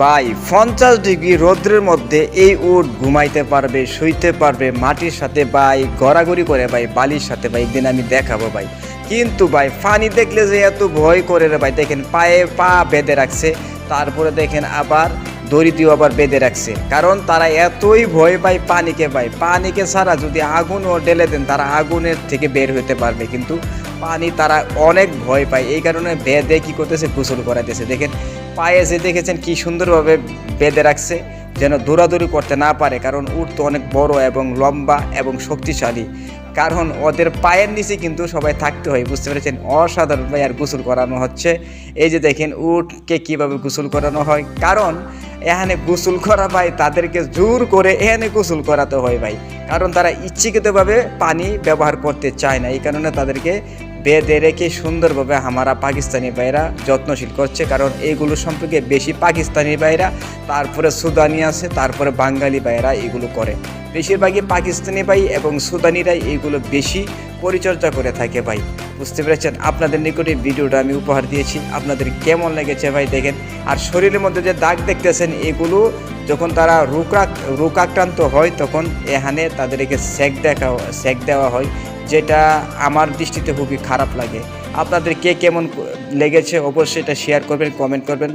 ভাই 50 ডিগ্রি রৌদ্রের মধ্যে এই উট ঘুমাইতে পারবে, শুইতে পারবে মাটির সাথে ভাই, গড়াগড়ি করে ভাই, বালির সাথে ভাই। একদিন আমি দেখাবো ভাই। কিন্তু ভাই পানি দেখলে যে এত ভয় করে রে ভাই, দেখেন পায়ে পা বেঁধে রাখছে, তারপরে দেখেন আবার দড়ি দিয়েও আবার বেঁধে রাখছে। কারণ তারা এতই ভয় পায় পানিকে ভাই। পানিকে ছাড়া যদি আগুনও ঢেলে দেন তারা আগুনের থেকে বের হতে পারবে, কিন্তু পানি তারা অনেক ভয় পায়। এই কারণে বেঁধে কী করতেছে, গোসল করাইতেছে। দেখেন পায়ে যে দেখেছেন কি সুন্দরভাবে বেঁধে রাখছে, যেন দৌড়াদৌড়ি করতে না পারে। কারণ উট তো অনেক বড় এবং লম্বা এবং শক্তিশালী, কারণ ওদের পায়ের নিচে কিন্তু সবাই থাকতে হয়, বুঝতে পেরেছেন। অসাধারণ ভাই। আর গোসল করানো হচ্ছে, এই যে দেখেন উটকে কিভাবে গোসল করানো হয়। কারণ এখানে গোসল করা ভাই, তাদেরকে জোর করে এখানে গোসল করাতে হয় ভাই। কারণ তারা ইচ্ছাকৃতভাবে পানি ব্যবহার করতে চায় না, এই কারণে তাদেরকে বেঁধে রেখে সুন্দরভাবে আমারা পাকিস্তানি ভাইরা যত্নশীল করছে। কারণ এইগুলো সম্পর্কে বেশি পাকিস্তানি ভাইরা, তারপরে সুদানি আছে, তারপরে বাঙালি ভাইরা এগুলো করে। বেশিরভাগই পাকিস্তানি ভাই এবং সুদানিরাই এইগুলো বেশি পরিচর্যা করে থাকে ভাই, বুঝতে পেরেছেন। আপনাদের নিকটে ভিডিওটা আমি উপহার দিয়েছি, আপনাদের কেমন লেগেছে ভাই দেখেন। আর শরীরের মধ্যে যে দাগ দেখতেছেন, এগুলো যখন তারা রোগাক্রান্ত হয় তখন এখানে তাদেরকে সেক দেওয়া হয়, যেটা আমার দৃষ্টিতে খুবই খারাপ লাগে। আপনাদের কে কেমন লেগেছে অবশ্যই এটা শেয়ার করবেন, কমেন্ট করবেন।